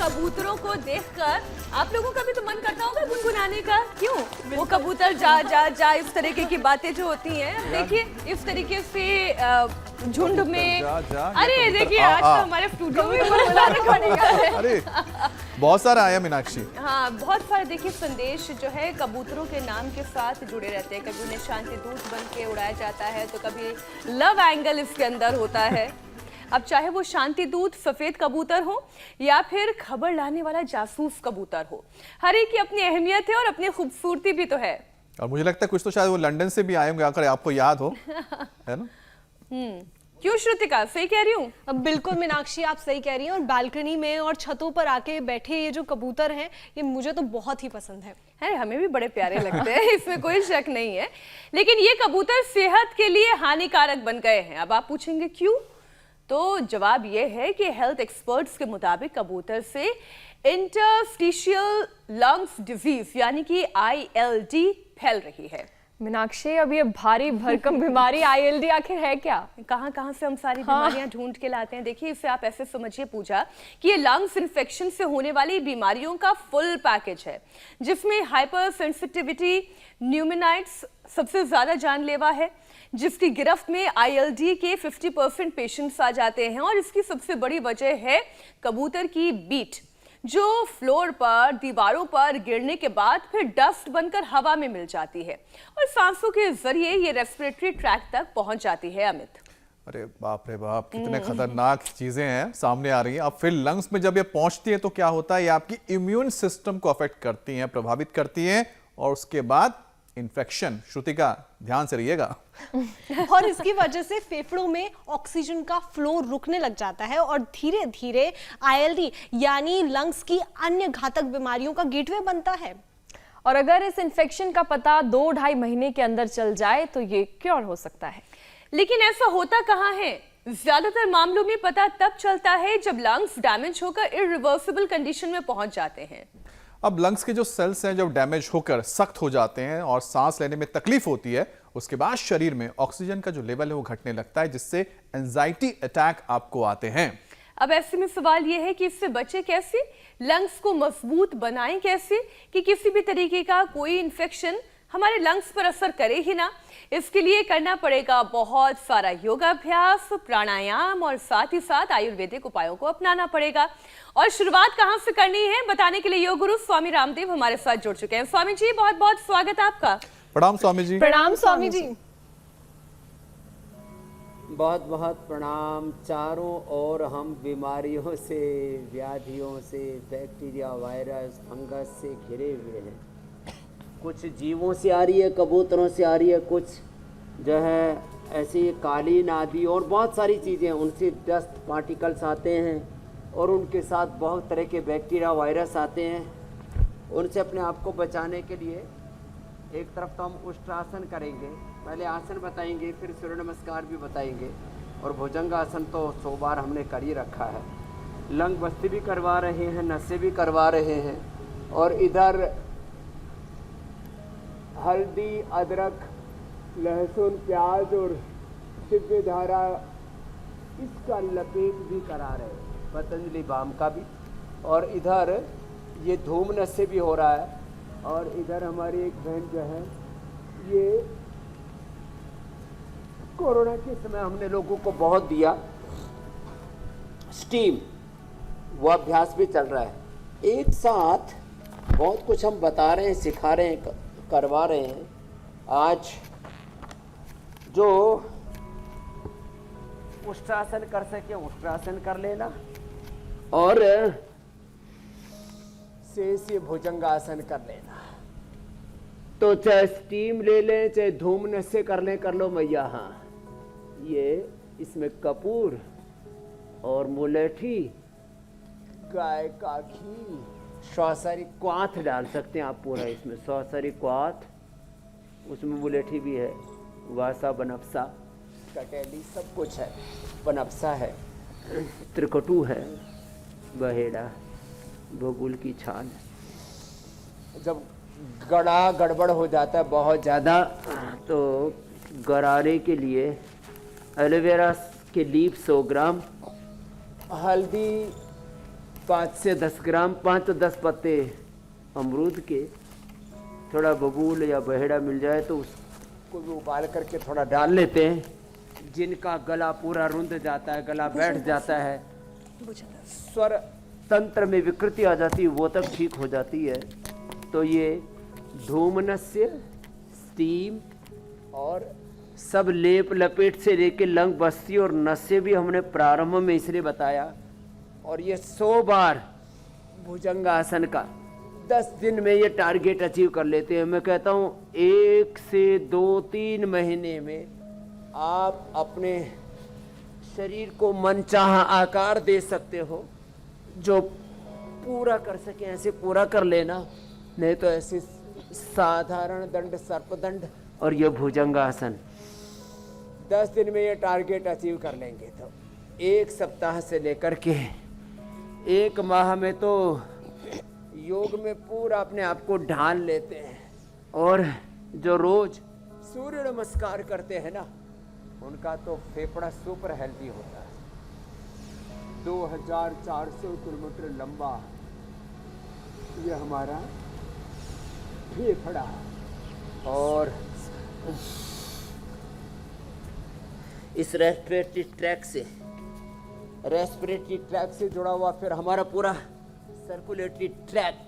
कबूतरों को देखकर आप लोगों का भी तो मन करता होगा गुनगुनाने का, क्यों? वो कबूतर जा जा जा इस तरीके की बातें जो होती हैं, देखिए इस तरीके से झुंड में अरे देखिए आज तो हमारे स्टूडियो में बुलाने पड़ेगा। अरे बहुत सारा आया मीनाक्षी। हाँ, बहुत सारे देखिए संदेश जो है कबूतरों के नाम के साथ जुड़े रहते हैं। कभी उन्हें शांति दूत बन के उड़ाया जाता है तो कभी लव एंगल इसके अंदर होता है। अब चाहे वो शांति दूत सफेद कबूतर हो या फिर खबर लाने वाला जासूस कबूतर हो, हर एक की अपनी अहमियत है और अपनी खूबसूरती भी तो है। और मुझे लगता है कुछ तो शायद वो लंदन से भी आए होंगे, अगर आपको याद हो, है ना? क्यों श्रुतिका, सही कह रही हूँ? अब बिल्कुल मीनाक्षी, आप सही कह रही हैं। और बालकनी में और छतों पर आके बैठे ये जो कबूतर हैं, ये मुझे तो बहुत ही पसंद है। अरे हमें भी बड़े प्यारे लगते हैं, इसमें कोई शक नहीं है। लेकिन ये कबूतर सेहत के लिए हानिकारक बन गए हैं। अब आप पूछेंगे क्यों? तो जवाब ये है कि हेल्थ एक्सपर्ट्स के मुताबिक कबूतर से इंटरस्टिशियल लंग्स डिजीज यानी कि ILD फैल रही है। मीनाक्षी, अब ये भारी भरकम बीमारी ILD आखिर है क्या? कहां से हम सारी बीमारियां ढूंढ के लाते हैं। देखिए इसे आप ऐसे समझिए पूजा कि ये लंग्स इन्फेक्शन से होने वाली बीमारियों का फुल पैकेज है, जिसमें हाइपर सेंसिटिविटी न्यूमोनाइट्स सबसे ज्यादा जानलेवा है, जिसकी गिरफ्त में ILD के 50% पेशेंट्स आ जाते हैं। और इसकी सबसे बड़ी वजह है कबूतर की बीट, जो फ्लोर पर दीवारों पर गिरने के बाद फिर डस्ट बनकर हवा में मिल जाती है और सांसों के जरिए ये रेस्पिरेटरी ट्रैक्ट तक पहुंच जाती है। अमित, अरे बाप रे बाप, कितने खतरनाक चीजें हैं सामने आ रही हैं। अब फिर लंग्स में जब ये पहुंचती है तो क्या होता है, ये आपकी इम्यून सिस्टम को अफेक्ट करती हैं, प्रभावित करती हैं और उसके बाद इन्फेक्शन। श्रुतिका ध्यान से रहिएगा। और इसकी वजह से फेफड़ों में ऑक्सीजन का फ्लो रुकने लग जाता है और धीरे धीरे ILD यानी लंग्स की अन्य घातक बीमारियों का गेटवे बनता है। और अगर इस इन्फेक्शन का पता 2-2.5 महीने के अंदर चल जाए तो ये क्योर हो सकता है। लेकिन ऐसा होता कहाँ है? ज्यादातर मामलों में पता तब चलता है जब लंग्स डैमेज होकर इरिवर्सिबल कंडीशन में पहुंच जाते हैं। अब लंग्स के जो सेल्स हैं जब डैमेज होकर सख्त हो जाते हैं और सांस लेने में तकलीफ होती है, उसके बाद शरीर में ऑक्सीजन का जो लेवल है वो घटने लगता है, जिससे एंजाइटी अटैक आपको आते हैं। अब ऐसे में सवाल यह है कि इससे बचे कैसे, लंग्स को मजबूत बनाएं कैसे कि किसी भी तरीके का कोई इन्फेक्शन हमारे लंग्स पर असर करे ही ना। इसके लिए करना पड़ेगा बहुत सारा योगाभ्यास, प्राणायाम और साथ ही साथ आयुर्वेदिक उपायों को अपनाना पड़ेगा। और शुरुआत कहां से करनी है बताने के लिए योग गुरु स्वामी रामदेव हमारे साथ जुड़ चुके हैं। स्वामी जी, बहुत बहुत स्वागत है आपका। प्रणाम स्वामी जी। प्रणाम स्वामी जी। बहुत बहुत प्रणाम। चारों ओर हम बीमारियों से, व्याधियों से, बैक्टीरिया, वायरस, फंगस से घिरे हुए हैं। कुछ जीवों से आ रही है, कबूतरों से आ रही है, कुछ जो है ऐसी कालीन आदि और बहुत सारी चीज़ें, उनसे डस्ट पार्टिकल्स आते हैं और उनके साथ बहुत तरह के बैक्टीरिया, वायरस आते हैं। उनसे अपने आप को बचाने के लिए एक तरफ तो हम उष्ट्रासन करेंगे, पहले आसन बताएंगे, फिर सूर्य नमस्कार भी बताएंगे और भुजंगासन तो 100 बार हमने कर ही रखा है। लंग बस्ती भी करवा रहे हैं, नसें भी करवा रहे हैं और इधर हल्दी, अदरक, लहसुन, प्याज और दिव्य धारा इसका लपेट भी करा रहे हैं, पतंजलि बाम का भी। और इधर ये धूम नशे भी हो रहा है। और इधर हमारी एक बहन जो है, ये कोरोना के समय हमने लोगों को बहुत दिया स्टीम, वो अभ्यास भी चल रहा है। एक साथ बहुत कुछ हम बता रहे हैं, सिखा रहे हैं, करवा रहे हैं। आज जो उष्ट्रासन कर सके उष्ट्रासन कर लेना और शेष ये भुजंगासन कर लेना। तो चाहे स्टीम ले लें, चाहे धूम नशे कर लें, कर लो मैया। हाँ, ये इसमें कपूर और मुलेठी, गाय का घी, सौसरी क्वाथ डाल सकते हैं आप पूरा इसमें, सौसरी क्वाथ, उसमें मुलेठी भी है, वासा, बनफसा, कटेली, सब कुछ है। बनफसा है, त्रिकटू है, बहेड़ा, बबूल की छाल। जब गड़ा गड़बड़ हो जाता है बहुत ज़्यादा, तो गरारे के लिए एलोवेरा के लीफ 100 ग्राम, हल्दी 5 से 10 ग्राम, 5 से 10 पत्ते अमरूद के, थोड़ा बबूल या बहेड़ा मिल जाए तो उसको भी उबाल करके थोड़ा डाल लेते हैं। जिनका गला पूरा रुंध जाता है, गला बैठ जाता है, स्वर तंत्र में विकृति आ जाती है, वो तक ठीक हो जाती है। तो ये धूमनस्य, स्टीम और सब लेप लपेट से लेके लंग बस्ती और नस्य भी हमने प्रारंभ में इसलिए बताया। और ये 100 बार भुजंगासन का 10 दिन में ये टारगेट अचीव कर लेते हैं। मैं कहता हूँ 1 से 2-3 महीने में आप अपने शरीर को मनचाहा आकार दे सकते हो। जो पूरा कर सके ऐसे पूरा कर लेना, नहीं तो ऐसे साधारण दंड, सर्पदंड और ये भुजंगासन 10 दिन में ये टारगेट अचीव कर लेंगे। तो 1 सप्ताह से लेकर के 1 माह में तो योग में पूरा अपने आप को ढाल लेते हैं। और जो रोज सूर्य नमस्कार करते हैं ना, उनका तो फेफड़ा सुपर हेल्दी होता है। 2400 किलोमीटर लंबा ये हमारा फेफड़ा, और इस रेस्पिरेटरी ट्रैक से जुड़ा हुआ फिर हमारा पूरा सर्कुलेटरी ट्रैक,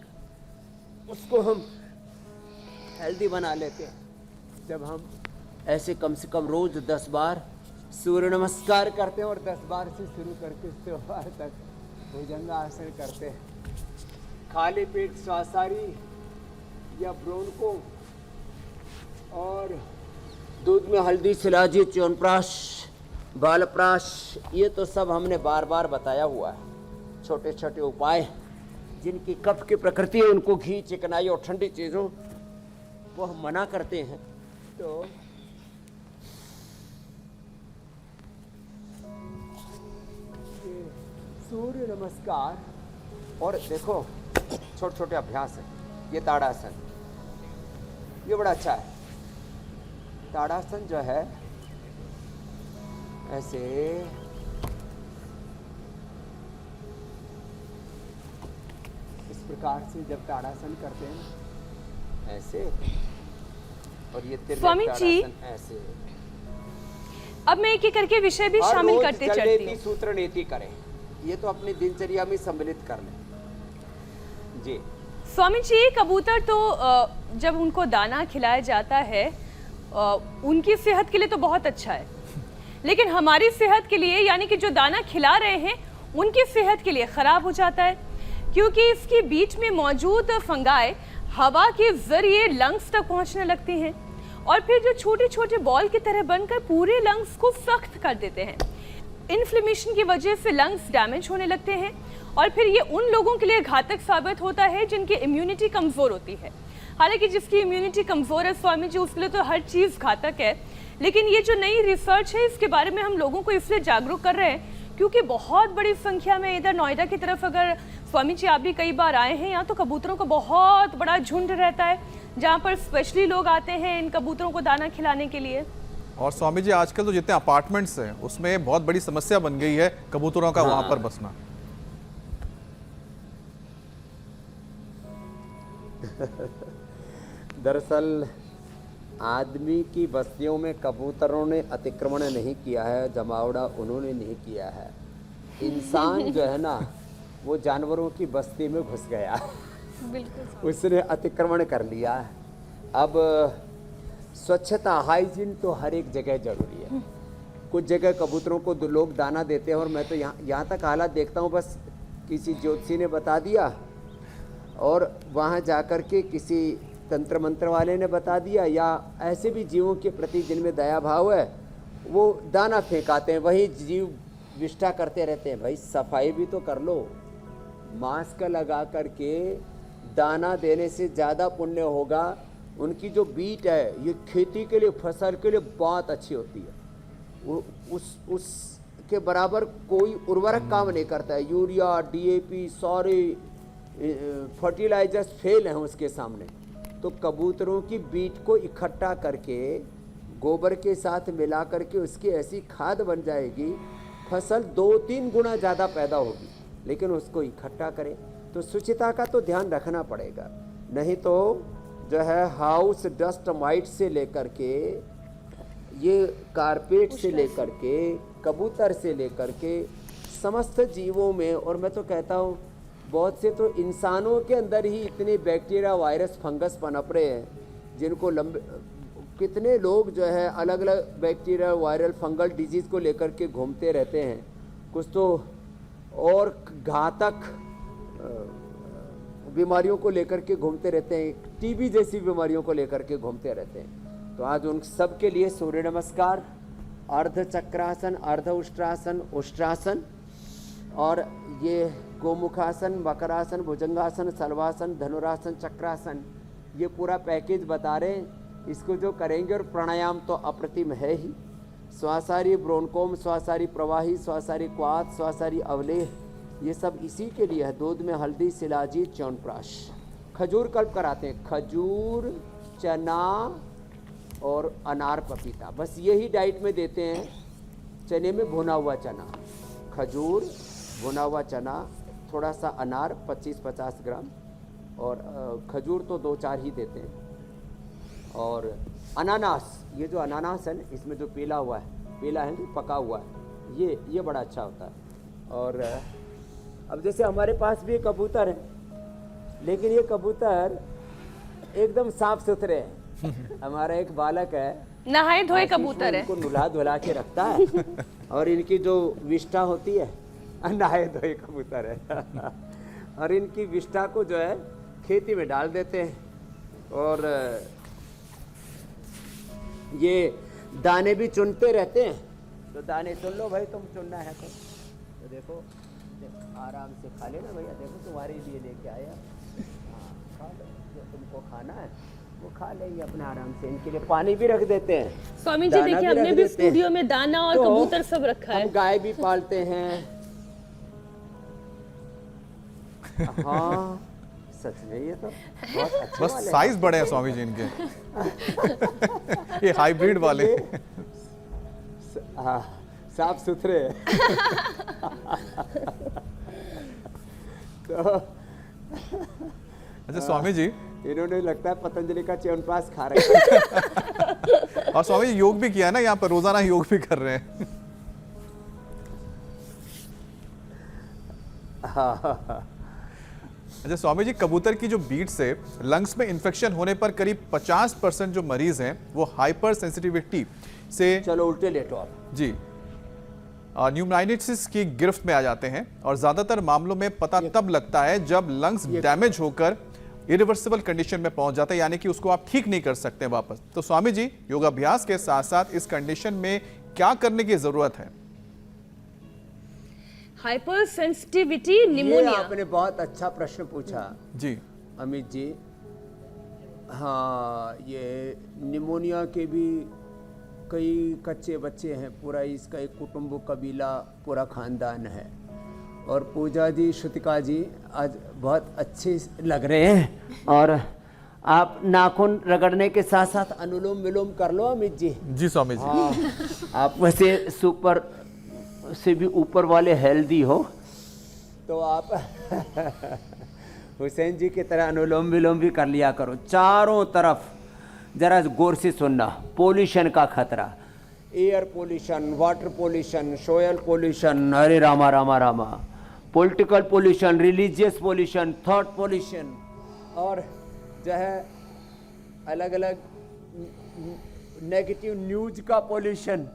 उसको हम हेल्दी बना लेते हैं जब हम ऐसे कम से कम रोज 10 बार सूर्य नमस्कार करते हैं और 10 बार से शुरू करके 100 बार तक भुजंगासन करते हैं। खाली पेट स्वासारी या ब्रोंको और दूध में हल्दी, शिलाजी, च्यवनप्राश, बालप्राश, ये तो सब हमने बार बार बताया हुआ है। छोटे छोटे उपाय जिनकी कफ की प्रकृति है, उनको घी, चिकनाई और ठंडी चीज़ों वो हम मना करते हैं। तो सूर्य नमस्कार और देखो छोटे छोटे अभ्यास है। ये ताड़ासन, ये बड़ा अच्छा है। ताड़ासन जो है ऐसे इस प्रकार से जब ताड़ासन करते हैं ऐसे, और ये स्वामी जी, ऐसे। अब मैं एक एक करके विषय भी शामिल करते चलती हूँ। सूत्र नीति करें, ये तो अपनी दिनचर्या में सम्मिलित कर लें जी। स्वामी जी, कबूतर तो जब उनको दाना खिलाया जाता है उनकी सेहत के लिए तो बहुत अच्छा है, लेकिन हमारी सेहत के लिए, यानी कि जो दाना खिला रहे हैं उनकी सेहत के लिए खराब हो जाता है, क्योंकि इसके बीच में मौजूद फंगाई हवा के जरिए लंग्स तक पहुंचने लगती हैं और फिर जो छोटे छोटे बॉल की तरह बनकर पूरे लंग्स को सख्त कर देते हैं। इन्फ्लेमेशन की वजह से लंग्स डैमेज होने लगते हैं और फिर ये उन लोगों के लिए घातक साबित होता है जिनकी इम्यूनिटी कमज़ोर होती है। हालांकि जिसकी इम्यूनिटी कमज़ोर है स्वामी जी, उसके लिए तो हर चीज़ घातक है, लेकिन ये जो नई रिसर्च है इसके बारे में हम लोगों को इसलिए जागरूक कर रहे हैं क्योंकि बहुत बड़ी संख्या में इधर नोएडा की तरफ, अगर स्वामी जी आप भी कई बार आए हैं, यहाँ तो कबूतरों का बहुत बड़ा झुंड रहता है जहाँ पर स्पेशली लोग आते हैं इन कबूतरों को दाना खिलाने के लिए। और स्वामी जी आजकल तो जितने अपार्टमेंट्स हैं उसमें बहुत बड़ी समस्या बन गई है कबूतरों का वहां पर बसना। दरअसल आदमी की बस्तियों में कबूतरों ने अतिक्रमण नहीं किया है, जमावड़ा उन्होंने नहीं किया है। इंसान जो है ना वो जानवरों की बस्ती में घुस गया, उसने अतिक्रमण कर लिया। अब स्वच्छता, हाइजीन तो हर एक जगह जरूरी है। कुछ जगह कबूतरों को लोग दाना देते हैं और मैं तो यहाँ तक हालात देखता हूँ, बस किसी ज्योतिषी ने बता दिया और वहाँ जाकर के किसी तंत्र मंत्र वाले ने बता दिया, या ऐसे भी जीवों के प्रति जिनमें दया भाव है वो दाना फेंकाते हैं, वही जीव विष्ठा करते रहते हैं। भाई सफाई भी तो कर लो, मास्क लगा करके दाना देने से ज़्यादा पुण्य होगा। उनकी जो बीट है ये खेती के लिए, फसल के लिए बहुत अच्छी होती है। वो उसके बराबर कोई उर्वरक काम नहीं करता है। यूरिया, डीएपी, सारे फर्टिलाइजर्स फेल हैं उसके सामने। तो कबूतरों की बीट को इकट्ठा करके गोबर के साथ मिला करके उसकी ऐसी खाद बन जाएगी, फसल 2-3 गुना ज़्यादा पैदा होगी। लेकिन उसको इकट्ठा करें। तो शुचिता का तो ध्यान रखना पड़ेगा, नहीं तो जो है हाउस डस्ट माइट से लेकर के, ये कारपेट से लेकर के, कबूतर से लेकर के समस्त जीवों में, और मैं तो कहता हूँ बहुत से तो इंसानों के अंदर ही इतने बैक्टीरिया, वायरस, फंगस पनप रहे हैं, जिनको लंबे कितने लोग जो है अलग अलग बैक्टीरिया, वायरल, फंगल डिजीज़ को लेकर के घूमते रहते हैं। कुछ तो और घातक बीमारियों को लेकर के घूमते रहते हैं, टीबी जैसी बीमारियों को लेकर के घूमते रहते हैं। तो आज उन सब के लिए सूर्य नमस्कार, अर्ध चक्रासन, अर्ध उष्ट्रासन, उष्ट्रासन, और ये गोमुखासन, मकरासन, भुजंगासन, सलवासन, धनुरासन, चक्रासन, ये पूरा पैकेज बता रहे हैं। इसको जो करेंगे, और प्राणायाम तो अप्रतिम है ही। श्वासारी ब्रोनकोम, श्वासारी प्रवाही, श्वासारी क्वाथ, श्वासारी अवलेह, ये सब इसी के लिए है। दूध में हल्दी, शिलाजीत, च्यवनप्राश, खजूर कल्प कराते हैं, खजूर, चना और अनार, पपीता, बस यही डाइट में देते हैं। चने में भुना हुआ चना, खजूर, भुना हुआ चना, थोड़ा सा अनार 25-50 ग्राम, और खजूर तो 2-4 ही देते हैं। और अनानास, ये जो अनानास है ना, इसमें जो पीला हुआ है, पीला है जो पका हुआ है, ये बड़ा अच्छा होता है। और अब जैसे हमारे पास भी कबूतर है, लेकिन ये कबूतर एकदम साफ सुथरे हैं। हमारा एक बालक है, नहाए धोए आशीष कबूतर है। इनको नुला धुला के रखता है, और इनकी जो विष्ठा होती है, नहाए धोए कबूतर है। और इनकी विष्ठा को जो है खेती में डाल देते हैं, और ये दाने भी चुनते रहते हैं। तो दाने चुन लो भाई, तुम चुनना है तो देखो, आराम से खा लेना भैया, देखो तुम्हारे लिए लेके आया। हाँ, खा लो, जो तुमको खाना है वो खा लेंगे अपने आराम से। इनके लिए पानी भी रख देते हैं। स्वामी जी दाना देखिए, भी हमने रख भी देते हैं। स्टूडियो में दाना और तो कबूतर सब रखा है। हम गाय भी पालते हैं। हाँ, सच में ये तो बहुत अच्छे बस वाले साइज बड़े हैं स्वामी जी इनके। ये हाइब्रिड वाले। हाँ, साफ सुथरे। तो अच्छा स्वामी जी, इन्होंने लगता है पतंजलि का च्यवनप्राश खा रहे हैं। और स्वामी जी योग भी किया ना, यहाँ पर रोजाना योग भी कर रहे हैं। अच्छा स्वामी जी, कबूतर की जो बीट से लंग्स में इंफेक्शन होने पर करीब 50% जो मरीज हैं वो हाइपर सेंसिटिविटी से, चलो उल्टे लेटो आप। जी, न्यूमोनाइटिस की गिरफ्त में आ जाते हैं। और ज्यादातर मामलों में पता तब लगता है जब लंग्स डैमेज होकर इरिवर्सिबल कंडीशन में पहुंच जाता है, यानी कि उसको आप ठीक नहीं कर सकते वापस। तो स्वामी जी, योगाभ्यास के साथ साथ इस कंडीशन में क्या करने की जरूरत है? हाइपर सेंसिटिविटी ये निमोनिया। आपने बहुत अच्छा प्रश्न पूछा जी, अमित जी। हाँ, ये निमोनिया के भी कई कच्चे बच्चे हैं, पूरा इसका एक कुटुंब, कबीला, पूरा खानदान है। और पूजा जी, श्रुतिका जी आज बहुत अच्छे लग रहे हैं। और आप नाखून रगड़ने के साथ साथ अनुलोम विलोम कर लो अमित जी। जी स्वामी जी। हाँ, आप वैसे सुपर से भी ऊपर वाले हेल्दी हो, तो आप हुसैन जी की तरह अनुलोम विलोम भी कर लिया करो। चारों तरफ जरा गौर से सुनना, पोल्यूशन का खतरा, air pollution, water pollution, soil pollution, अरे Rama Rama Rama, political pollution, religious pollution, thought pollution, और जो है अलग अलग नेगेटिव न्यूज का पोल्यूशन।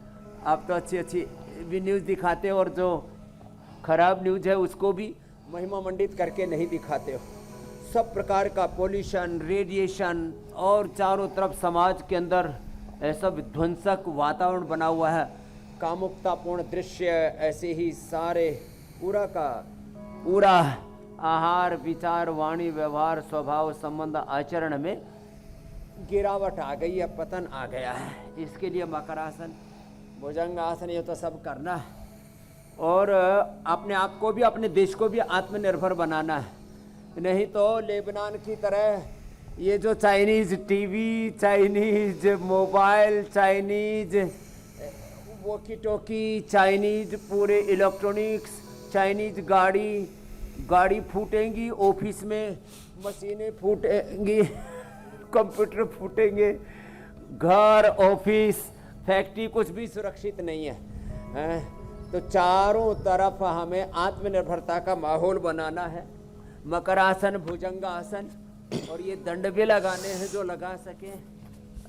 आप तो अच्छी अच्छी भी न्यूज़ दिखाते हो, और जो खराब न्यूज़ है उसको भी महिमा मंडित करके नहीं दिखाते हो। सब प्रकार का पोल्यूशन, रेडिएशन, और चारों तरफ समाज के अंदर ऐसा विध्वंसक वातावरण बना हुआ है, कामुकतापूर्ण दृश्य, ऐसे ही सारे पूरा का पूरा आहार, विचार, वाणी, व्यवहार, स्वभाव, संबंध, आचरण में गिरावट आ गई है, पतन आ गया है। इसके लिए मकरासन, भुजंगासन, ये तो सब करना है। और अपने आप को भी, अपने देश को भी आत्मनिर्भर बनाना है। नहीं तो लेबनान की तरह ये जो Chinese TV, Chinese mobile, Chinese walkie talkie, Chinese पूरे इलेक्ट्रॉनिक्स, चाइनीज गाड़ी, गाड़ी फूटेंगी, ऑफिस में मशीनें फूटेंगी, कंप्यूटर फूटेंगे, घर, ऑफिस, फैक्ट्री कुछ भी सुरक्षित नहीं है, हैं? तो चारों तरफ हमें आत्मनिर्भरता का माहौल बनाना है। मकरासन, भुजंगासन, और ये दंड भी लगाने हैं जो लगा सके,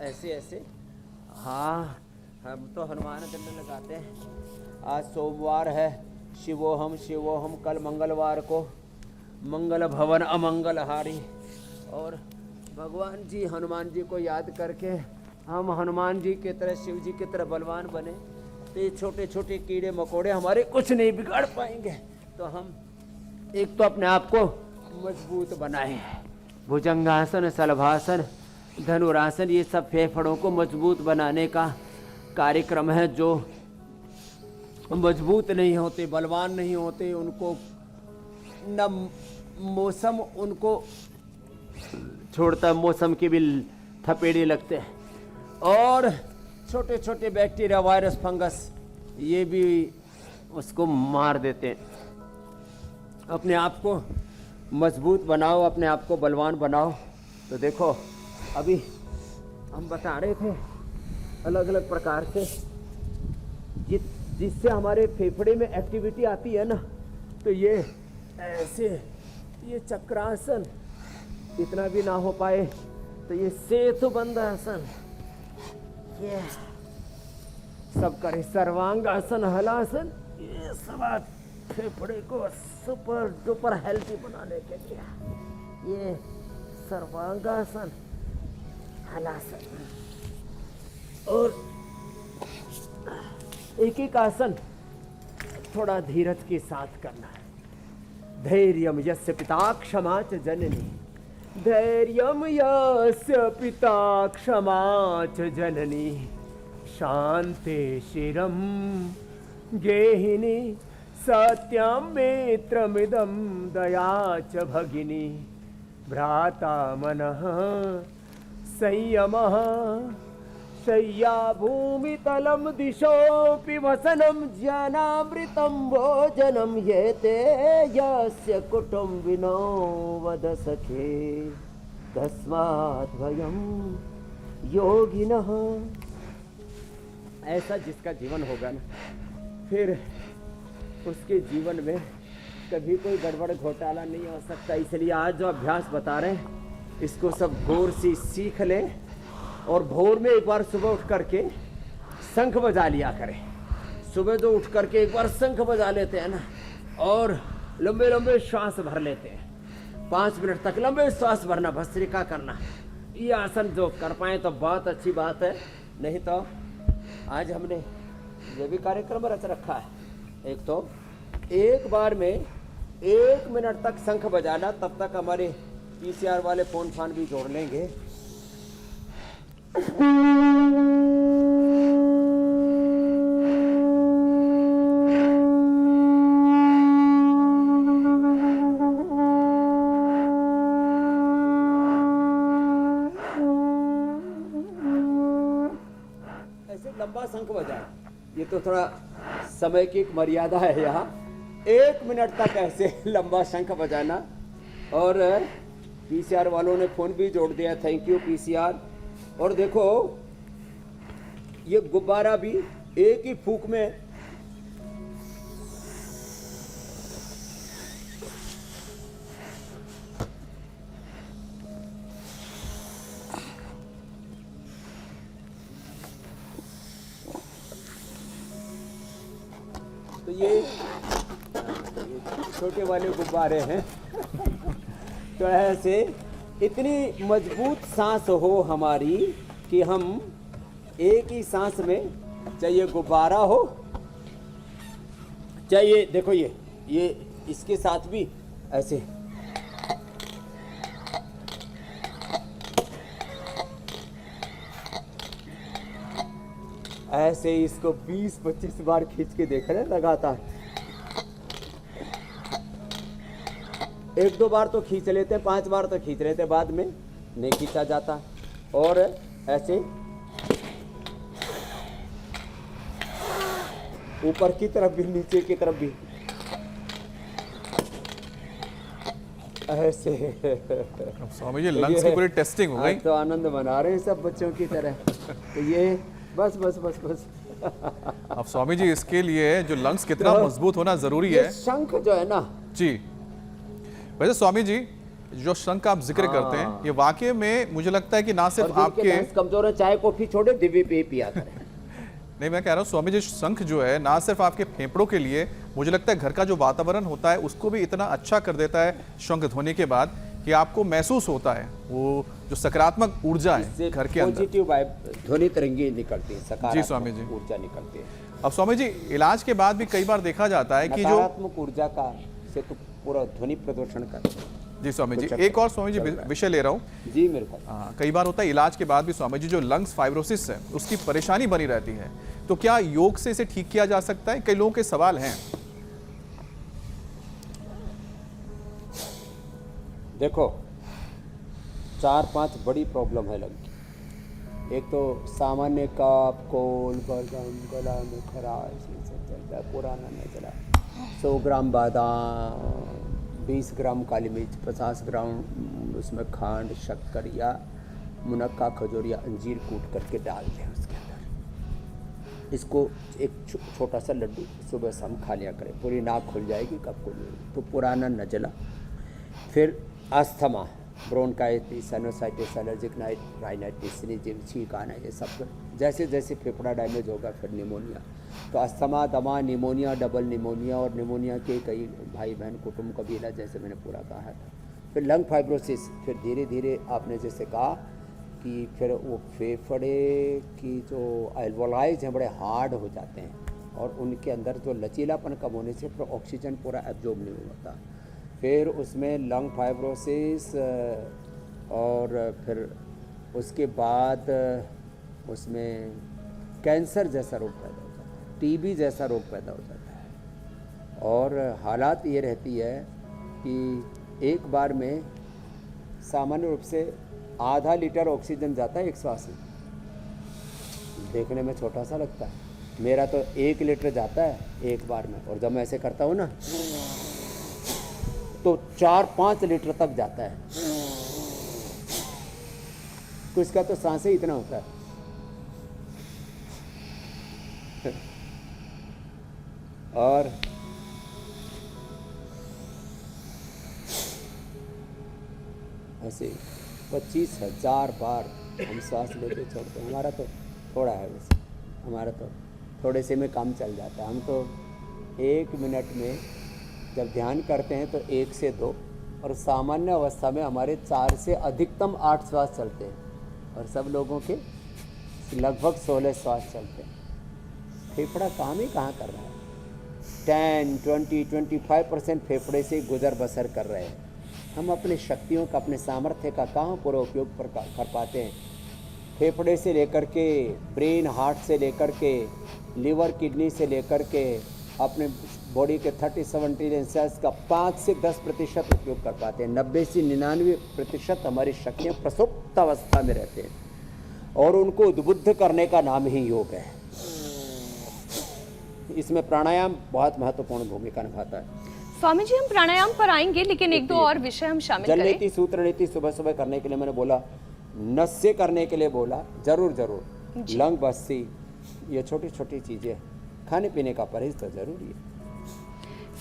ऐसे ऐसे। हाँ, हम तो हनुमान दंड लगाते हैं। आज सोमवार है, शिवोहम शिवोहम। कल मंगलवार को मंगल भवन अमंगलहारी, और भगवान जी हनुमान जी को याद करके हम हनुमान जी की तरह, शिव जी की तरह बलवान बने, तो ये छोटे छोटे कीड़े मकोड़े हमारे कुछ नहीं बिगाड़ पाएंगे। तो हम एक तो अपने आप को मजबूत बनाएं। भुजंगासन, शलभासन, धनुरासन, ये सब फेफड़ों को मजबूत बनाने का कार्यक्रम है। जो मजबूत नहीं होते, बलवान नहीं होते, उनको न मौसम उनको छोड़ता, मौसम के भी थपेड़े लगते हैं, और छोटे छोटे बैक्टीरिया, वायरस, फंगस, ये भी उसको मार देते हैं। अपने आप को मजबूत बनाओ, अपने आप को बलवान बनाओ। तो देखो, अभी हम बता रहे थे अलग अलग प्रकार से जिससे हमारे फेफड़े में एक्टिविटी आती है ना, तो ये ऐसे, ये चक्रासन, इतना भी ना हो पाए तो ये सेतुबंध आसन, ये सब करे, सर्वांगासन, हलासन, ये सब फेफड़े को सुपर डुपर हेल्थी बनाने के लिए, ये सर्वांगासन, हलासन, और एक एक आसन थोड़ा धीरज के साथ करना है। धैर्यम यस्य पिता क्षमा च जननी, धैर्यम यस्य पिता क्षमा च जननी, शांते शिरम गेहिनी, सत्यम मित्रमिदं दया च भगिनी, भ्राता मनः संयमः, शय्या भूमितलं दिशोऽपि वसनं, ज्ञानामृतं भोजनं, ये ते यस्य कुटुम्बिनो वद सखे, तस्मात् भयं योगिनः। ऐसा जिसका जीवन होगा ना, फिर उसके जीवन में कभी कोई गड़बड़ घोटाला नहीं हो सकता। इसलिए आज जो अभ्यास बता रहे हैं, इसको सब गौर से सीख लें, और भोर में एक बार सुबह उठ करके शंख बजा लिया करें। सुबह जो उठ करके एक बार शंख बजा लेते हैं ना, और लंबे लंबे श्वास भर लेते हैं, 5 मिनट तक लंबे श्वास भरना, भस्त्रिका करना। ये आसन जो कर पाए तो बहुत अच्छी बात है, नहीं तो आज हमने ये भी कार्यक्रम रच रखा है। एक तो एक बार में 1 मिनट तक शंख बजाना, तब तक हमारे पीसीआर वाले फोन फान भी जोड़ लेंगे। ऐसे लंबा शंख बजाए, ये तो थोड़ा समय की एक मर्यादा है यहाँ। 1 मिनट तक ऐसे लंबा शंख बजाना। और पीसीआर वालों ने फोन भी जोड़ दिया, थैंक यू पीसीआर। और देखो, ये गुब्बारा भी एक ही फूंक में तो ये छोटे वाले गुब्बारे हैं। तो ऐसे इतनी मजबूत सांस हो हमारी कि हम एक ही सांस में, चाहे गुब्बारा हो, चाहे देखो ये इसके साथ भी ऐसे ऐसे इसको 20-25 बार खींच के देख रहे हैं लगातार। 1-2 बार तो खींच लेते हैं, 5 बार तो खींच लेते हैं, बाद में नहीं खींचा जाता। और ऐसे ऊपर की तरफ भी, नीचे की तरफ भी। ऐसे अब स्वामी जी लंग्स की पूरी टेस्टिंग हो गई। आज तो आनंद मना रहे हैं सब बच्चों की तरह। तो ये बस बस बस बस अब स्वामी जी इसके लिए जो लंग्स कितना मजबूत होना जरूरी ये है। शंख जो है ना, जी वैसे स्वामी जी जो शंख आप जिक्र करते हैं ये वाकई में मुझे लगता है कि ना और सिर्फ जिनके आपके लंग्स कमजोर है चाय कॉफी छोड़े दिव्य पेय पिया करें। नहीं मैं कह रहा हूँ स्वामी जी शंख जो है ना सिर्फ आपके फेफड़ों के लिए, मुझे लगता है घर का जो वातावरण होता है उसको भी इतना अच्छा कर देता है शंख ध्वनि के बाद कि आपको महसूस होता है वो जो सकारात्मक ऊर्जा है इससे घर के अंदर। पॉजिटिव वाइब ध्वनि तरंगी निकलती है, जी स्वामी जी। सकारात्मक ऊर्जा निकलती है। अब स्वामी जी इलाज के बाद भी कई बार देखा जाता है कि जो नकारात्मक ऊर्जा का से तो पूरा ध्वनि प्रदूषण कर। जी स्वामी जी कुछ एक और स्वामी जी चल रहा है। विषय ले रहा हूँ। जी मेरे को कई बार होता है इलाज के बाद भी स्वामी जी जो लंग्स फाइब्रोसिस है उसकी परेशानी बनी रहती है, तो क्या योग से इसे ठीक किया जा सकता है? कई लोगों के सवाल हैं। देखो 4-5 बड़ी प्रॉब्लम है लंग की। एक तो सामान्य कफ, कोल्ड, बलगम, गला में खराश ये सब चलता है, पुराना न चला। 100 ग्राम बादाम, 20 ग्राम काली मिर्च, 50 ग्राम उसमें खांड, शक्कर या मुनक्का, खजूर या अंजीर कूट करके डाल दें उसके अंदर। इसको एक छोटा सा लड्डू सुबह शाम खा लिया करें, पूरी नाक खुल जाएगी, कब खुलेगी तो पुराना न जला। फिर asthma, bronchitis, sinusitis, allergic rhinitis, छींक आना, ये सब जैसे जैसे फेफड़ा डैमेज होगा फिर निमोनिया। तो अस्थमा, दमा, निमोनिया, डबल निमोनिया और निमोनिया के कई भाई बहन कुटुंब का भी इलाज जैसे मैंने पूरा कहा था। फिर लंग फाइब्रोसिस, फिर धीरे धीरे आपने जैसे कहा कि फिर वो फेफड़े की जो एल्वोलाइज हैं बड़े हार्ड हो जाते हैं और उनके अंदर जो लचीलापन कम होने से फिर ऑक्सीजन पूरा एब्जॉर्ब नहीं होता। फिर उसमें लंग फाइब्रोसिस और फिर उसके बाद उसमें कैंसर जैसा रोग पैदा हो जाता है, टीबी जैसा रोग पैदा हो जाता है। और हालात ये रहती है कि एक बार में सामान्य रूप से आधा लीटर ऑक्सीजन जाता है एक श्वास में। देखने में छोटा सा लगता है, मेरा तो 1 लीटर जाता है एक बार में, और जब मैं ऐसे करता हूँ ना तो 4-5 लीटर तक जाता है। कुछ का तो सांसें इतना होता है। और ऐसे 25,000 बार हम सांस लेते छोड़ते हैं। हमारा तो थोड़ा है वैसे, हमारा तो थोड़े से में काम चल जाता है। हम तो 1 मिनट में जब ध्यान करते हैं तो 1 से 2, और सामान्य अवस्था में हमारे 4 से अधिकतम 8 श्वास चलते हैं और सब लोगों के लगभग 16 श्वास चलते हैं। फेफड़ा काम ही कहाँ कर रहा है? 10, 20, 25% फेफड़े से गुजर बसर कर रहे हैं। हम अपनी शक्तियों का, अपने सामर्थ्य का कहाँ पूरा उपयोग कर पाते हैं? फेफड़े से लेकर के ब्रेन, हार्ट से लेकर के लीवर, किडनी से लेकर के अपने बॉडी के 30-70 ट्रिलियन सेल्स का 5 से 10% उपयोग कर पाते हैं। 90 से 99% हमारी शक्तियाँ प्रसुप्त अवस्था में रहते हैं और उनको उद्बुद्ध करने का नाम ही योग है। इसमें प्राणायाम बहुत महत्वपूर्ण भूमिका निभाता है। स्वामी जी हम प्राणायाम पर आएंगे, लेकिन एक दो और विषय हम शामिल जल करें। नीति, सूत्र नीति सुबह सुबह करने के लिए मैंने बोला, नस्य करने के लिए बोला, जरूर जरूर। लंग बस्सी, ये छोटी छोटी चीजें, खाने पीने का परहेज तो जरूरी है।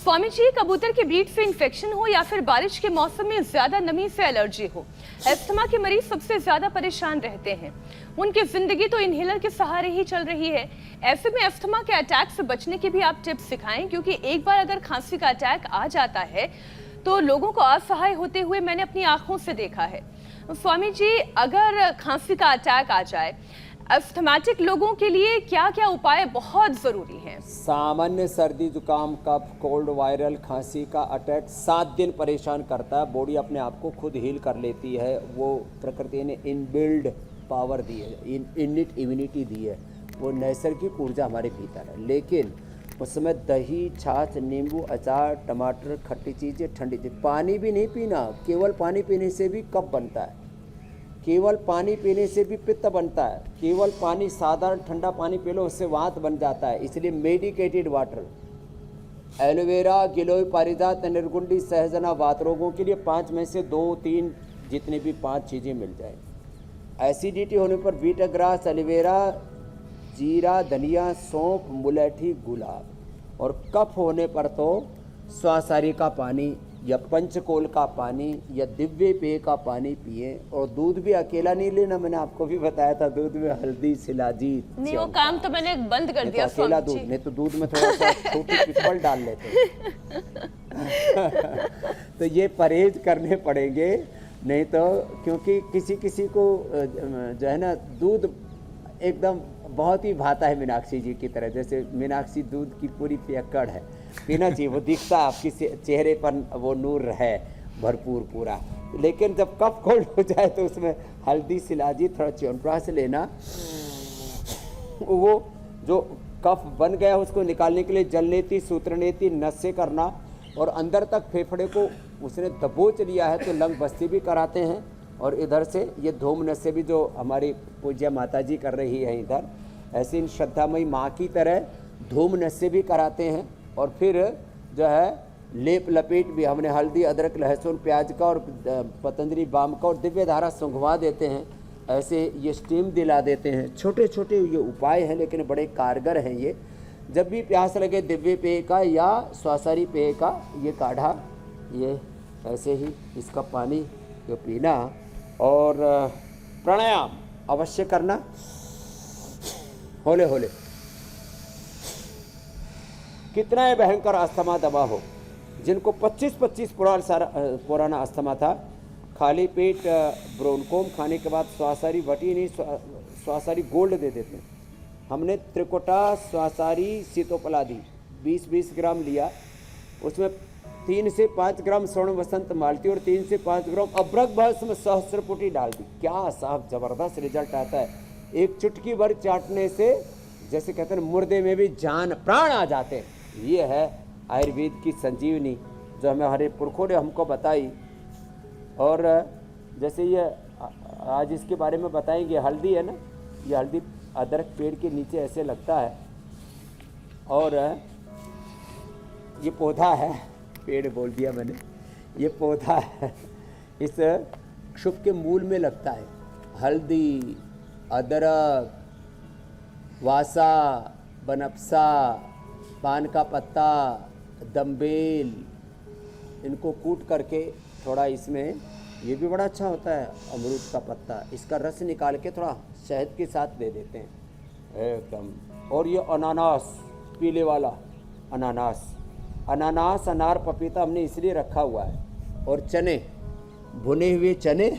स्वामी जी कबूतर के ब्रीड से इन्फेक्शन हो या फिर बारिश के मौसम में ज्यादा नमी से एलर्जी हो, अस्थमा के मरीज सबसे ज्यादा परेशान रहते हैं। उनकी जिंदगी तो इनहेलर के सहारे ही चल रही है। ऐसे में अस्थमा के अटैक से बचने के भी आप टिप्स सिखाएं, क्योंकि एक बार अगर खांसी का अटैक आ जाता है तो लोगों को असहाय होते हुए मैंने अपनी आंखों से देखा है। स्वामी जी अगर खांसी का अटैक आ जाए, अस्थमैटिक लोगों के लिए क्या क्या उपाय बहुत जरूरी हैं? सामान्य सर्दी, जुकाम, कफ, कोल्ड, वायरल खांसी का अटैक 7 दिन परेशान करता है। बॉडी अपने आप को खुद हील कर लेती है। वो प्रकृति ने इनबिल्ड पावर दी है, इनिट इम्यूनिटी दी है, वो नैसर्गिक ऊर्जा हमारे भीतर है। लेकिन उस समय दही, छाछ, नींबू, अचार, टमाटर, खट्टी चीज़ें, ठंडी चीज़, पानी भी नहीं पीना। केवल पानी पीने से भी कफ बनता है, केवल पानी पीने से भी पित्त बनता है। केवल पानी, साधारण ठंडा पानी पी लो उससे वात बन जाता है। इसलिए मेडिकेटेड वाटर, एलोवेरा, गिलोय, पारिजात, निर्गुंडी, सहजना, वात रोगों के लिए 5 में से 2-3 जितनी भी 5 चीज़ें मिल जाए। एसिडिटी होने पर बीटा ग्रास, एलोवेरा, जीरा, धनिया, सौंफ, मुलैठी, गुलाब। और कफ होने पर तो स्वासारी का पानी या पंचकोल का पानी या दिव्य पेय का पानी पिए। और दूध भी अकेला नहीं लेना, मैंने आपको भी बताया था, दूध में हल्दी, शिलाजीत। नहीं, वो काम तो मैंने बंद कर दिया अकेला स्वामी दूध जी। नहीं तो दूध में थोड़ा सा छोटी पिपल डाल लेते तो ये परहेज करने पड़ेंगे, नहीं तो क्योंकि किसी किसी को जो है ना दूध एकदम बहुत ही भाता है मीनाक्षी जी की तरह। जैसे मीनाक्षी दूध की पूरी पियक्कड़ है, पीना चाहिए, वो दिखता है आपके चेहरे पर, वो नूर है भरपूर पूरा। लेकिन जब कफ कोल्ड हो जाए तो उसमें हल्दी, शिलाजी, थोड़ा च्यवनप्राश लेना। वो जो कफ बन गया उसको निकालने के लिए जलनेति, सूत्रनेति, नस्य करना। और अंदर तक फेफड़े को उसने दबोच लिया है तो लंग बस्ती भी कराते हैं। और इधर से ये धूम नस्य भी जो हमारी पूज्य माता जी कर रही है इधर, ऐसे इन श्रद्धामयी माँ की तरह धूम नस्य भी कराते हैं। और फिर जो है लेप लपेट भी हमने हल्दी, अदरक, लहसुन, प्याज का और पतंजलि बाम का और दिव्य धारा सुंघवा देते हैं। ऐसे ये स्टीम दिला देते हैं। छोटे छोटे ये उपाय हैं लेकिन बड़े कारगर हैं ये। जब भी प्यास लगे दिव्य पेय का या स्वासारी पेय का ये काढ़ा, ये ऐसे ही इसका पानी ये पीना। और प्राणायाम अवश्य करना, होले होले। कितना ही भयंकर अस्थमा दबा हो, जिनको 25-25 पुराना अस्थमा था, खाली पेट ब्रोनकोम खाने के बाद स्वासारी वटी नहीं, स्वासारी गोल्ड दे देते हैं। हमने त्रिकोटा स्वासारी सीतोपलादी 20-20 ग्राम लिया, उसमें 3 से 5 ग्राम स्वर्ण वसंत मालती और 3 से 5 ग्राम अभ्रक भस्म सहस्त्रपुटी डाल दी। क्या साहब जबरदस्त रिजल्ट आता है। एक चुटकी भर चाटने से जैसे कहते हैं मुर्दे में भी जान प्राण आ जाते हैं। ये है आयुर्वेद की संजीवनी जो हमें हमारे पुरखों ने हमको बताई। और जैसे ये आज इसके बारे में बताएंगे, हल्दी है ना, ये हल्दी अदरक पेड़ के नीचे ऐसे लगता है। और ये पौधा है, पेड़ बोल दिया मैंने, ये पौधा है, इस शुभ के मूल में लगता है। हल्दी, अदरक, वासा, बनफसा, पान का पत्ता, दम्बेल, इनको कूट करके थोड़ा इसमें, ये भी बड़ा अच्छा होता है, अमरूद का पत्ता, इसका रस निकाल के थोड़ा शहद के साथ दे देते हैं एकदम। और ये अनानास, पीले वाला अनानास, अनानास, अनार, पपीता हमने इसलिए रखा हुआ है। और चने, भुने हुए चने,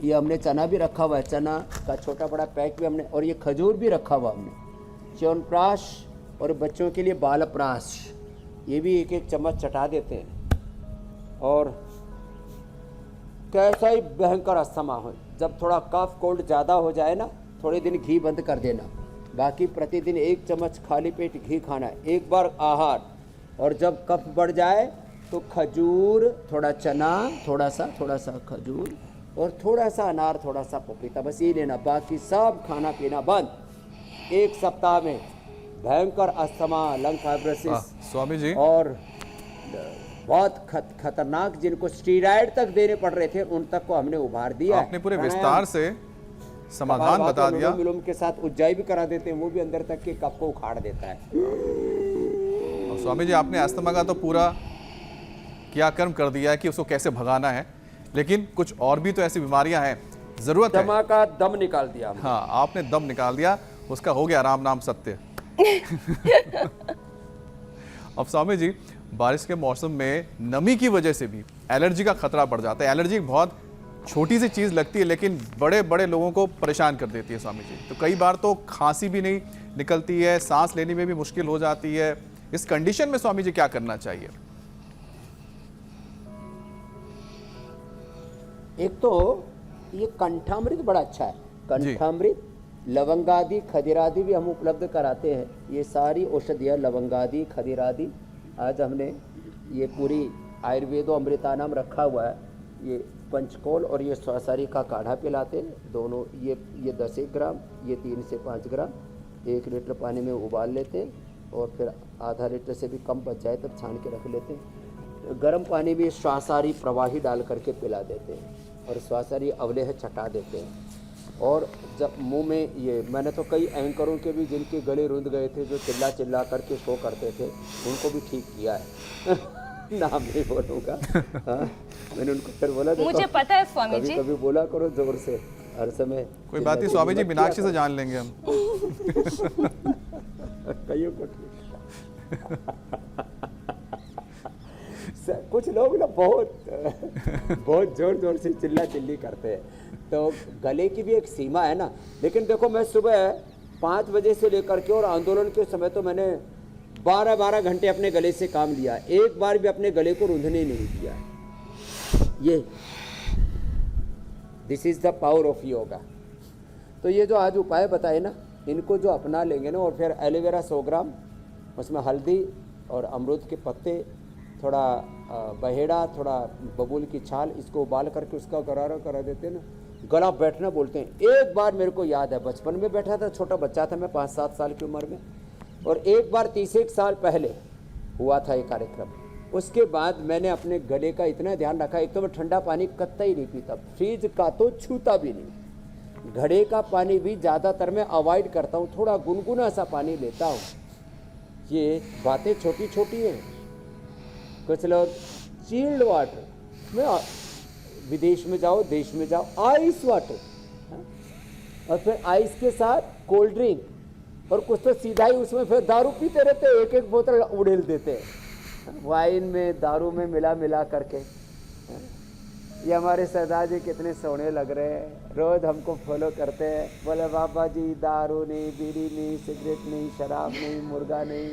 ये हमने चना भी रखा हुआ है, चना का छोटा बड़ा पैक भी हमने। और ये खजूर भी रखा हुआ हमने। च्यवनप्राश और बच्चों के लिए बालप्राश, ये भी 1-1 चम्मच चटा देते हैं। और कैसा ही भयंकर अस्थमा हो, जब थोड़ा कफ कोल्ड ज़्यादा हो जाए ना, थोड़े दिन घी बंद कर देना, बाकी प्रतिदिन 1 चम्मच खाली पेट घी खाना, एक बार आहार। और जब कफ बढ़ जाए तो खजूर, थोड़ा चना, थोड़ा सा खजूर और थोड़ा सा अनार, थोड़ा सा पपीता, बस ये लेना, बाकी सब खाना पीना बंद। 1 सप्ताह में भयंकर asthma, lung fibrosis Swami ji, और बहुत खतरनाक जिनको स्टीरॉयड तक देने पड़ रहे थे उन तक को हमने उभार दिया। आपने पूरे विस्तार से समाधान बता दिया। अनुलोम के साथ उज्जाई भी करा देते हैं, वो भी अंदर तक के कफ को उखाड़ देता है। और स्वामी जी, आपने अस्थमा का तो पूरा क्या कर्म कर दिया है कि उसको कैसे भगाना है, लेकिन कुछ और भी तो ऐसी बीमारियां हैं, जरूरत है। दमा का दम निकाल दिया हमने। हाँ, आपने दम निकाल दिया, उसका हो गया राम नाम सत्य। अब स्वामी जी, बारिश के मौसम में नमी की वजह से भी एलर्जी का खतरा बढ़ जाता है। एलर्जी बहुत छोटी सी चीज़ लगती है लेकिन बड़े बड़े लोगों को परेशान कर देती है स्वामी जी। तो कई बार तो खांसी भी नहीं निकलती है, सांस लेने में भी मुश्किल हो जाती है। इस कंडीशन में स्वामी जी क्या करना चाहिए? एक तो ये कंठामृत बड़ा अच्छा है, कंठामृत, लवंगादि, खदिरादि भी हम उपलब्ध कराते हैं। ये सारी औषधियाँ, लवंगादि, खदिरादि, आज हमने ये पूरी आयुर्वेदो अमृतानाम रखा हुआ है। ये पंचकोल और ये स्वासारी का काढ़ा पिलाते हैं दोनों। ये 10 ग्राम, ये 3 से 5 ग्राम 1 लीटर पानी में उबाल लेते हैं और फिर आधा लीटर से भी कम बच जाए तब छान के रख लेते हैं। गर्म पानी में श्वासाहारी प्रवाही डाल करके पिला देते हैं और श्वासाहारी अवलेह चटा देते हैं। और जब मुंह में ये, मैंने तो कई एंकरों के भी जिनके गले रुंध गए थे, जो चिल्ला चिल्ला करके शो करते थे, उनको भी ठीक किया है। नाम नहीं बोलूँगा। हाँ, मैंने उनको फिर बोला, मुझे पता है स्वामी जी। कभी बोला करो जोर से, हर समय। कोई बात नहीं स्वामी जी, मीनाक्षी से जान लेंगे हम। कईयों को कुछ लोग ना बहुत जोर जोर से चिल्ला चिल्ली करते हैं, तो गले की भी एक सीमा है ना। लेकिन देखो, मैं सुबह 5 बजे से लेकर के और आंदोलन के समय तो मैंने 12-12 घंटे अपने गले से काम लिया, एक बार भी अपने गले को रूंधने नहीं दिया। ये this is the power of yoga. तो ये जो आज उपाय बताए ना, इनको जो अपना लेंगे ना, और फिर एलोवेरा 100 ग्राम, उसमें हल्दी और अमरूद के पत्ते, थोड़ा बहेड़ा, थोड़ा बबूल की छाल, इसको उबाल करके उसका गरारा करा देते हैं ना, गला बैठना बोलते हैं। एक बार मेरे को याद है, बचपन में बैठा था, छोटा बच्चा था मैं, 5-7 साल की उम्र में, और एक बार 31 साल पहले हुआ था ये कार्यक्रम। उसके बाद मैंने अपने गले का इतना ध्यान रखा, एक तो मैं ठंडा पानी कतई नहीं पीता, फ्रिज का तो छूता भी नहीं, घड़े का पानी भी ज़्यादातर मैं अवॉइड करता हूँ, थोड़ा गुनगुना सा पानी लेता हूँ। ये बातें छोटी छोटी हैं। कुछ लोग चिल्ड वाटर में, विदेश में जाओ, देश में जाओ, आइस वाटर, और फिर आइस के साथ कोल्ड ड्रिंक, और कुछ तो सीधा ही उसमें फिर दारू पीते रहते हैं, एक बोतल उड़ेल देते हैं, वाइन में दारू में मिला करके। ये हमारे सरदार जी कितने सोने लग रहे हैं, रोज हमको फॉलो करते हैं, बोले बाबा जी दारू नहीं, बीड़ी नहीं, सिगरेट नहीं, शराब नहीं, मुर्गा नहीं।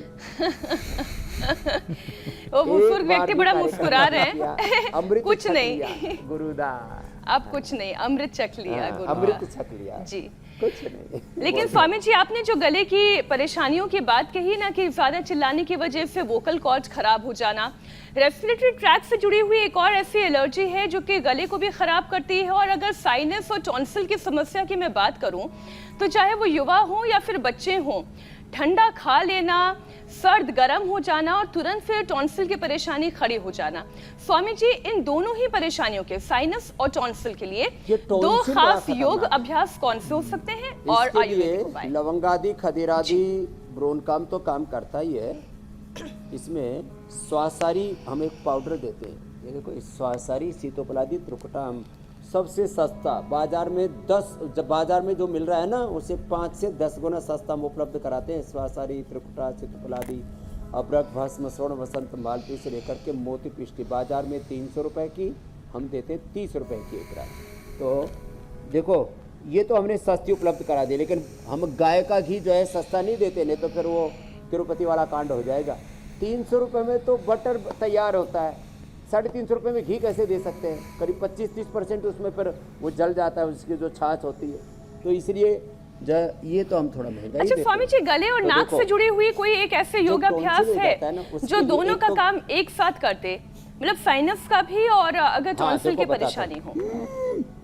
वो बुजुर्ग व्यक्ति बड़ा मुस्कुरा रहे हैं। अमृत कुछ छक नहीं लिया, गुरुदास, अब कुछ नहीं, अमृत चख लिया गुरुदास। अमृत छक लिया जी। कुछ नहीं। लेकिन स्वामी जी, आपने जो गले की परेशानियों की बात कही ना, कि ज्यादा चिल्लाने की वजह से वोकल कॉर्ड खराब हो जाना, रेस्पिरेटरी ट्रैक्ट से जुड़ी हुई एक और ऐसी एलर्जी है जो कि गले को भी खराब करती है। और अगर साइनस और टॉन्सिल की समस्या की मैं बात करूं, तो चाहे वो युवा हो या फिर बच्चे हों, ठंडा खा लेना, सर्द गर्म हो जाना और तुरंत फिर टॉन्सिल की परेशानी खड़ी हो जाना। स्वामी जी, इन दोनों ही परेशानियों के, साइनस और टॉन्सिल के लिए ये 2 टॉन्सिल खास बड़ा योग खतरनाक है। अभ्यास कौन से हो सकते हैं और इसके आयुर्वेदिक लिए उपाय? लवंगादि, खदीरादि, ब्रोनकाम तो काम करता ही है। इसमें श्वासारी हम एक पाउडर देते हैं, ये देखो, श्वासारी सीतोपलादि त्रिकुटाम सबसे सस्ता, बाजार में 10, जब बाजार में जो मिल रहा है ना, उसे 5 से 10 गुना सस्ता हम उपलब्ध कराते हैं। श्वासारी, त्रिकुटा, सीतोपलादि, अब्रक, भस्म, स्वर्ण, वसंत, मालती से लेकर के मोती पिष्टी, बाजार में 300 रुपये की, हम देते हैं 30 रुपये की एक ग्राम। तो देखो, ये तो हमने सस्ती उपलब्ध करा दी, लेकिन हम गाय का घी जो है सस्ता नहीं देते, नहीं तो फिर वो तिरुपति वाला कांड हो जाएगा। 300 रुपये में तो बटर तैयार होता है, 350 रुपये में घी कैसे दे सकते हैं? करीब 25-30% उसमें फिर वो जल जाता है, उसकी जो छाछ होती है। तो इसलिए ये तो हम थोड़ा महंगा ही अच्छा देते स्वामी जी, गले और तो नाक देखो, से जुड़ी हुई कोई एक ऐसे जो योगाभ्यास टॉन्सिल हो है जाता है ना, उसके जो लिए दोनों एक का तो- काम एक साथ करते, मतलब साइनस का भी और अगर टॉन्सिल देखो की बताता परेशानी हो?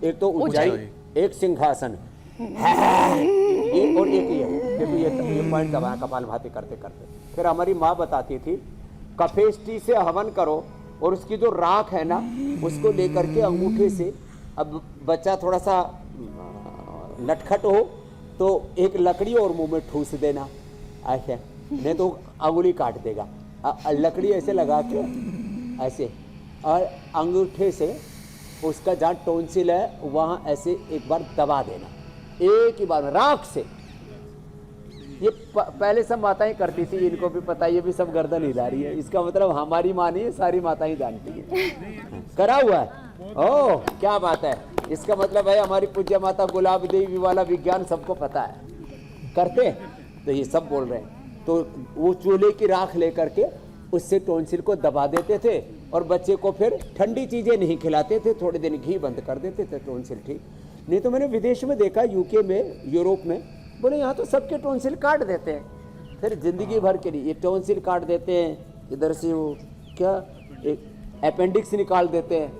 एक तो ऊंचाई, एक सिंहासन, ये और एक ये पॉइंट दबाया कपालभाति करते करते। फिर हमारी माँ बताती थी, कफेष्टी से हवन करो, और उसकी जो राख है ना, उसको लेकर के अंगूठे से, अब बच्चा थोड़ा सा नटखट हो तो एक लकड़ी और मुंह में ठूस देना, ऐसे, नहीं तो अंगुली काट देगा। लकड़ी ऐसे लगा के ऐसे, और अंगूठे से उसका जहाँ टॉन्सिल है वहाँ ऐसे एक बार दबा देना, एक ही बार में, राख से। ये पहले सब माताएं करती थी, इनको भी पता है, ये भी सब गर्दन हिला रही है। इसका मतलब हमारी माँ नहीं है, सारी माताएं जानती है, करा हुआ है। ओह क्या बात है, इसका मतलब है हमारी पूज्य माता गुलाब देवी वाला विज्ञान सबको पता है, करते हैं। तो ये सब बोल रहे हैं। तो वो चूल्हे की राख लेकर के उससे टॉन्सिल को दबा देते थे, और बच्चे को फिर ठंडी चीज़ें नहीं खिलाते थे, थोड़े दिन घी बंद कर देते थे, टॉन्सिल ठीक। नहीं तो मैंने विदेश में देखा, यूके में, यूरोप में, बोले यहाँ तो सबके टॉन्सिल काट देते हैं, फिर जिंदगी भर के लिए ये टॉन्सिल काट देते हैं। इधर से वो क्या, एक अपेंडिक्स निकाल देते हैं,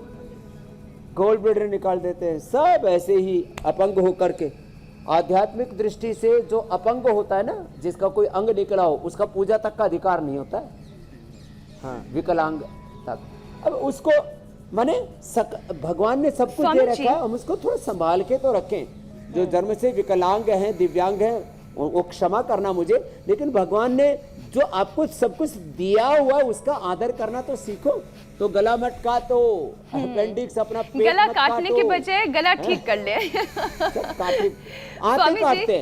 गोल ब्लैडर निकाल देते हैं, सब ऐसे ही अपंग होकर के। आध्यात्मिक दृष्टि से जो अपंग होता है ना, जिसका कोई अंग निकला हो, उसका पूजा तक का अधिकार नहीं होता है। हाँ, विकलांग तक। अब उसको माने भगवान ने सब कुछ दे रखा है, हम उसको थोड़ा संभाल के तो रखें। जो जन्म से विकलांग हैं, दिव्यांग हैं, वो क्षमा करना मुझे, लेकिन भगवान ने जो आपको सब कुछ दिया हुआ उसका आदर करना तो सीखो। तो गला मत काटो, अपेंडिक्स अपना पेट गला मत काटने काटो। के बजाय गला ठीक कर ले। आते काटते।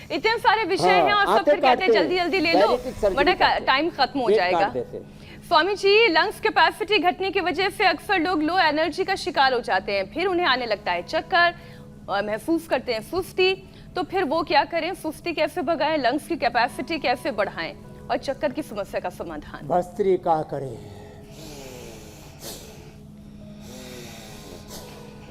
इतने सारे विषय हैं और सब आते फिर कहते हैं काटते। जल्दी जल्दी ले लो, डायरेक्ट सर्जरी वरना करते। टाइम खत्म हो पेट जाएगा। काट देते। स्वामी जी, लंग्स कैपेसिटी घटने की वजह से अक्सर लोग लो एनर्जी का शिकार हो जाते हैं, फिर उन्हें आने लगता है चक्कर और महसूस करते हैं सुस्ती। तो फिर वो क्या करें, सुस्ती कैसे भगाएं, लंग्स की कैपेसिटी कैसे बढ़ाएं और चक्कर की समस्या का समाधान? भस्त्रिका करें,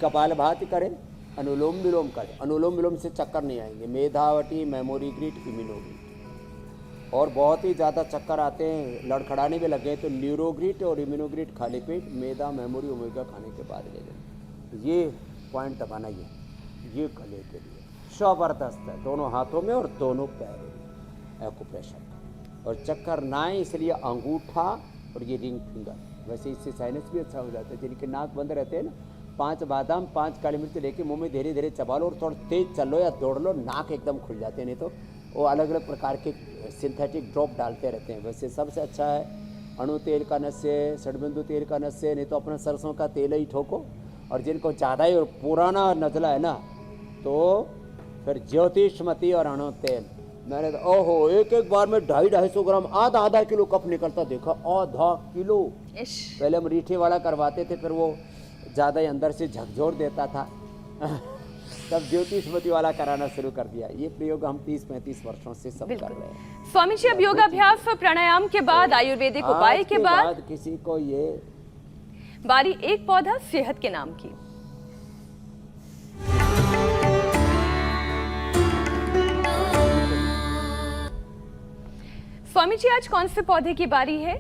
कपालभाति करें, अनुलोम विलोम करें। अनुलोम विलोम से चक्कर नहीं आएंगे। मेधावटी, मेमोरी ग्रिड, इम्यूनोग्रिड। और बहुत ही ज़्यादा चक्कर आते हैं, लड़खड़ाने में लगे तो न्यूरोग्रिड और इम्यूनोग्रिड खाली पेट, मेधा, मेमोरी, ओमेगा खाने के बाद ले लें। ये पॉइंट दबाना, ये गले के लिए जबरदस्त है, दोनों हाथों में और दोनों पैरों में एक्यूप्रेशर। और चक्कर ना आए इसलिए अंगूठा और ये रिंग फिंगर, वैसे इससे साइनस भी अच्छा हो जाता है। जिनके नाक बंद रहते हैं ना, 5 बादाम 5 काली मिर्च लेके मुंह में धीरे धीरे चबा लो और थोड़ा तेज चलो या दौड़ लो, नाक एकदम खुल जाते हैं। नहीं तो वो अलग अलग प्रकार के सिंथेटिक ड्रॉप डालते रहते हैं। वैसे सबसे अच्छा है अणु तेल का नस्य, षडबिंदु तेल का नस्य, नहीं तो अपना सरसों का तेल ही ठोको। और जिनको ज़्यादा ही और पुराना नजला है ना, तो फिर ज्योतिषमती और अणु तेल। मैंने तो ओहो, एक एक बार में 250-250 ग्राम, आधा किलो कप निकलता देखा, आधा किलो। पहले हम रीठे वाला करवाते थे, फिर वो ज़्यादा ही अंदर से झकझोर देता था। तब ज्योतिषमती वाला कराना शुरू कर दिया। ये प्रयोग हम 30-35 वर्षों से सब कर रहे हैं। स्वामी जी, अब योगाभ्यास और प्राणायाम के बाद, आयुर्वेदिक उपाय के बाद किसी को ये बारी एक पौधा सेहत के नाम की। स्वामी जी, आज कौन से पौधे की बारी है?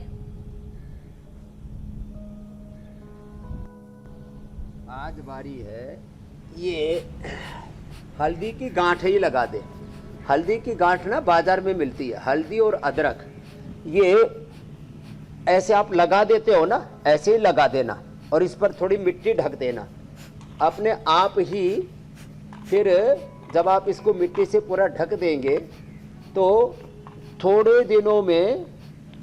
आज बारी है ये हल्दी की गांठ ही लगा दे। हल्दी की गांठ ना बाजार में मिलती है, हल्दी और अदरक। ये ऐसे आप लगा देते हो ना, ऐसे ही लगा देना और इस पर थोड़ी मिट्टी ढक देना अपने आप ही। फिर जब आप इसको मिट्टी से पूरा ढक देंगे तो थोड़े दिनों में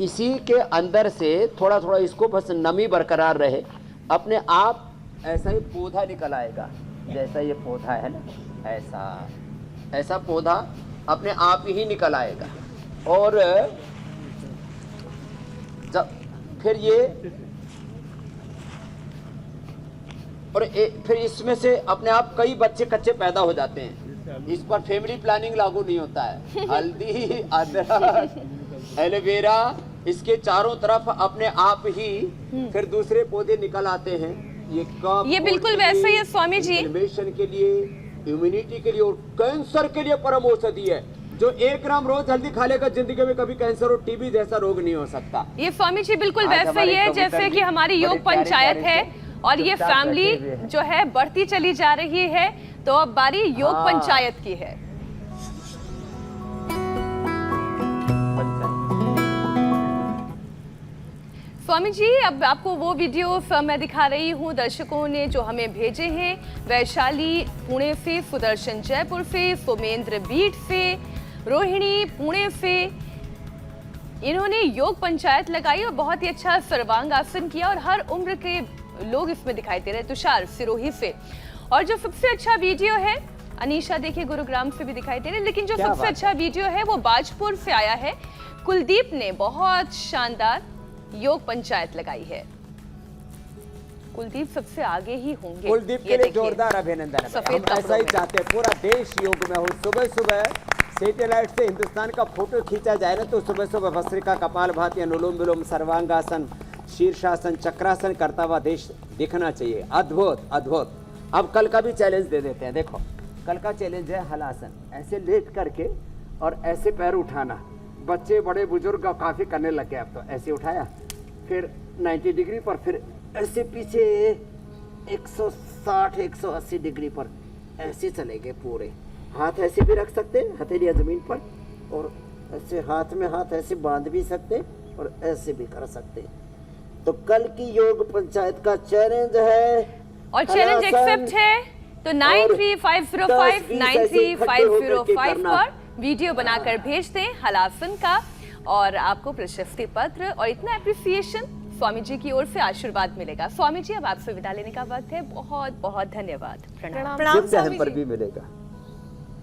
इसी के अंदर से थोड़ा थोड़ा इसको बस नमी बरकरार रहे, अपने आप ऐसा ही पौधा निकल आएगा। जैसा ये पौधा है ना, ऐसा पौधा अपने आप ही निकल आएगा। और जब फिर ये और फिर इसमें से अपने आप कई बच्चे कच्चे पैदा हो जाते हैं। इस पर फैमिली प्लानिंग लागू नहीं होता है। हल्दी, अदरक, एलोवेरा, इसके चारों तरफ अपने आप ही फिर दूसरे पौधे निकल आते हैं। ये बिल्कुल वैसे ही है स्वामी जी। इन्फ्लेमेशन के लिए, इम्यूनिटी के लिए और कैंसर के लिए परम औषधि है। जो 1 ग्राम रोज हल्दी खा लेगा, जिंदगी में कभी कैंसर और टीबी जैसा रोग नहीं हो सकता। ये स्वामी जी बिल्कुल वैसे ही है जैसे कि हमारी योग पंचायत है और ये फैमिली जो है बढ़ती चली जा रही है, तो अब बारी योग पंचायत की है। स्वामी जी, अब आपको वो वीडियो मैं दिखा रही हूँ, दर्शकों ने जो हमें भेजे हैं। वैशाली पुणे से, सुदर्शन जयपुर से, सोमेंद्र बीट से, रोहिणी पुणे से, इन्होंने योग पंचायत लगाई और बहुत ही अच्छा सर्वांगासन किया और हर उम्र के लोग इसमें दिखाई दे रहे हैं। तुषार सिरोही से, और जो सबसे अच्छा वीडियो है, अनीशा देखिए गुरुग्राम से भी दिखाई दे रहे हैं, लेकिन जो सबसे अच्छा वीडियो है वो बाजपुर से आया है। कुलदीप ने बहुत शानदार योग पंचायत लगाई है। कुलदीप सबसे आगे ही होंगे। कुलदीप के लिए जोरदार अभिनंदन। हम ऐसा ही चाहते हैं, पूरा देश योग में हो। सुबह सुबह सैटेलाइट से हिंदुस्तान का फोटो खींचा जाए ना, तो सुबह सुबह भस्त्रिका, कपालभाति, अनुलोम विलोम, सर्वांगासन, शीर्षासन, चक्रासन करता हुआ देश दिखना चाहिए। अद्भुत अद्भुत। अब कल का भी चैलेंज दे देते हैं। देखो, कल का चैलेंज है हलासन। ऐसे लेट करके और ऐसे पैर उठाना। बच्चे बड़े बुजुर्ग काफी करने लग गए। अब तो ऐसे उठाया, फिर 90 डिग्री पर, फिर ऐसे पीछे 160-180 डिग्री पर ऐसे चले गए पूरे। हाथ ऐसे भी रख सकते हैं, हथेलियां जमीन पर, और ऐसे हाथ में हाथ ऐसे बांध भी सकते हैं और ऐसे भी कर सकते हैं। तो कल की योग पंचायत का चैलेंज है और चैलेंज एक्सेप्ट है तो 9350593505 पर वीडियो बनाकर भेज दें हलासन का और आपको प्रशस्ति पत्र और इतना एप्रिसिएशन स्वामी जी की ओर से आशीर्वाद मिलेगा। स्वामी जी अब आपसे विदा लेने का वक्त है। बहुत बहुत धन्यवाद। प्रणाम। प्रणाम पर भी मिलेगा।